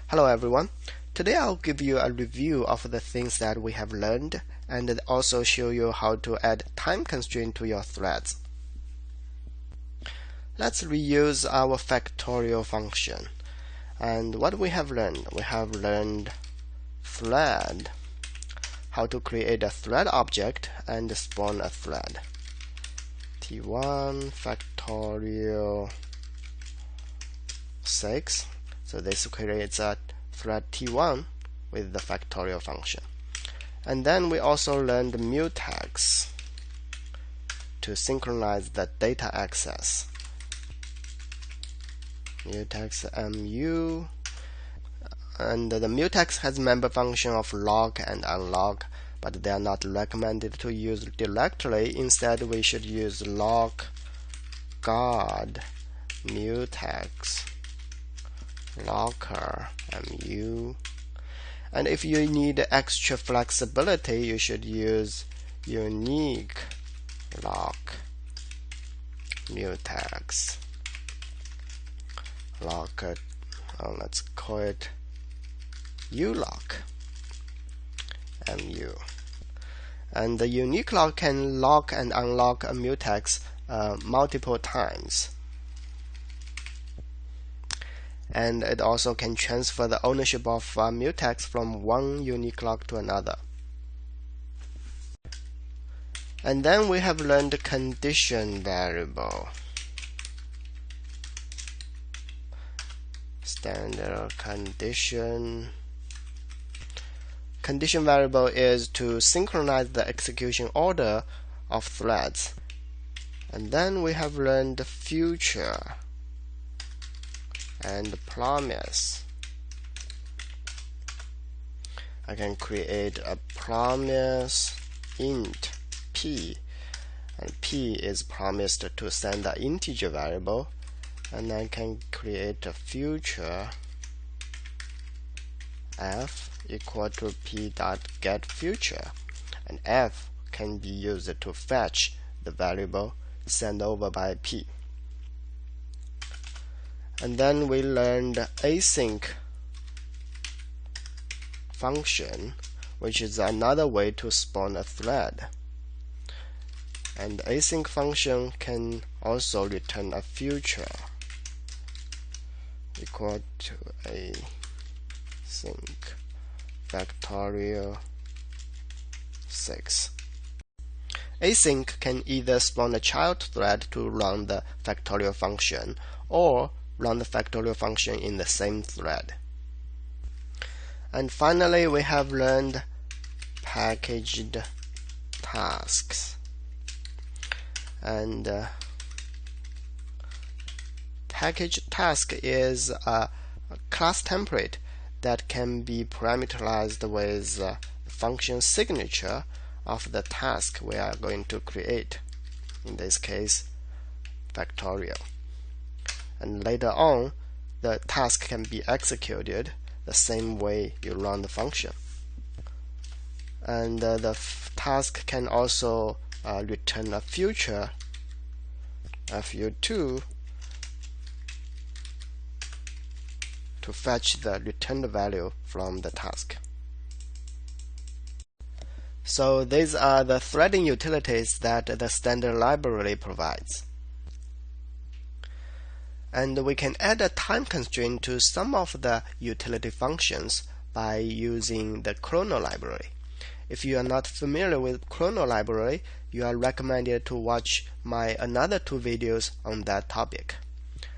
Hello everyone. Today I'll give you a review of the things that we have learned and also show you how to add time constraint to your threads. Let's reuse our factorial function. And what we have learned thread, how to create a thread object and spawn a thread. T1 factorial 6. So this creates a thread T1 with the factorial function. And then we also learned mutex to synchronize the data access. Mutex mu, and the mutex has member function of lock and unlock, but they are not recommended to use directly. Instead, we should use lock guard mutex locker mu. And if you need extra flexibility, you should use unique lock mutex locker. Let's call it ulock mu. And the unique lock can lock and unlock a mutex multiple times. And it also can transfer the ownership of mutex from one unique lock to another. And then we have learned condition variable. Standard condition. Condition variable is to synchronize the execution order of threads. And then we have learned future and promise. I can create a promise int p, and p is promised to send the integer variable, and I can create a future f equal to p dot get future, and f can be used to fetch the variable sent over by p. And then we learned async function, which is another way to spawn a thread. And async function can also return a future equal to async factorial 6. Async can either spawn a child thread to run the factorial function or run the factorial function in the same thread. And finally, we have learned packaged tasks. And packaged task is a class template that can be parameterized with the function signature of the task we are going to create, in this case factorial. And later on, the task can be executed the same way you run the function. And the task can also return a future fu2 to fetch the returned value from the task. So these are the threading utilities that the standard library provides. And we can add a time constraint to some of the utility functions by using the chrono library. If you are not familiar with chrono library, you are recommended to watch my another 2 videos on that topic.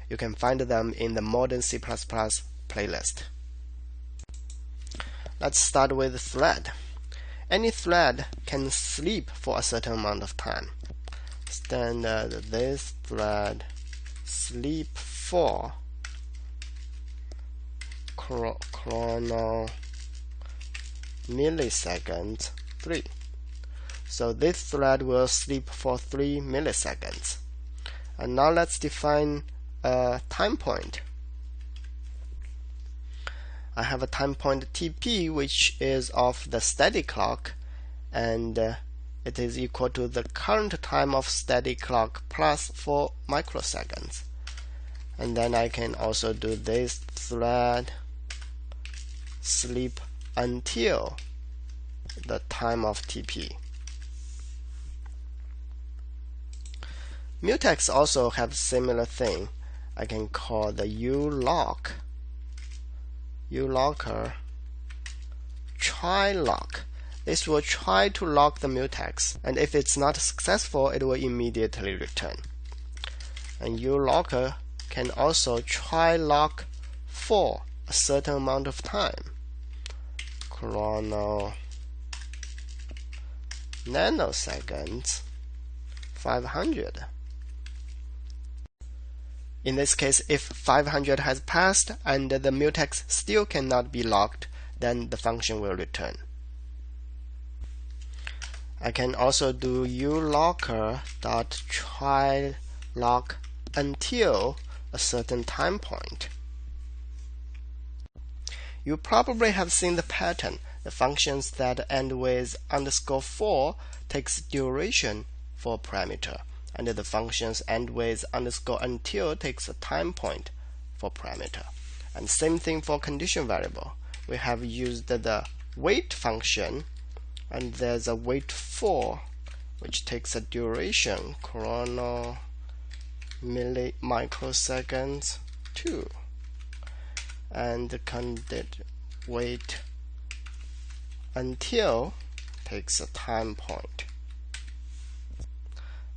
You can find them in the Modern C++ playlist. Let's start with thread. Any thread can sleep for a certain amount of time. Standard this thread sleep for chrono milliseconds 3. So this thread will sleep for 3 milliseconds. And now let's define a time point. I have a time point TP, which is of the steady clock, and it is equal to the current time of steady clock plus 4 microseconds. And then I can also do this thread sleep until the time of TP. Mutex also have similar thing. I can call the ulocker try lock. This will try to lock the mutex, and if it's not successful, it will immediately return. And ulocker can also try lock for a certain amount of time. Chrono nanoseconds 500. In this case, if 500 has passed and the mutex still cannot be locked, then the function will return. I can also do ulocker.try lock until a certain time point. You probably have seen the pattern. The functions that end with _4 takes duration for a parameter, and the functions end with _until takes a time point for parameter. And same thing for condition variable. We have used the wait function, and there's a wait for, which takes a duration chrono microseconds 2, and wait until takes a time point.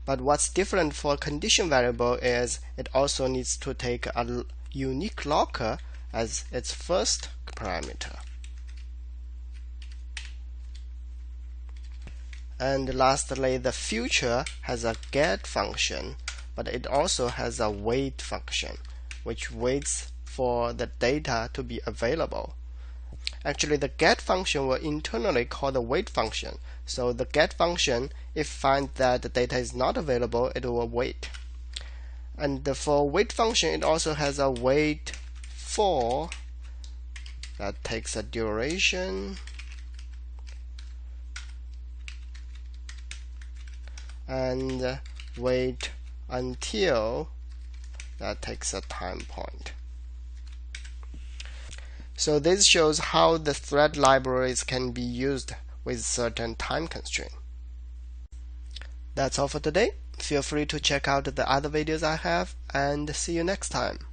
But what's different for condition variable is it also needs to take a unique locker as its first parameter. And lastly, the future has a get function, but it also has a wait function, which waits for the data to be available. Actually, the get function will internally call the wait function. So the get function, if finds that the data is not available, it will wait. And for wait function, it also has a wait for that takes a duration and wait until that takes a time point. So this shows how the thread libraries can be used with certain time constraint. That's all for today. Feel free to check out the other videos I have, and see you next time.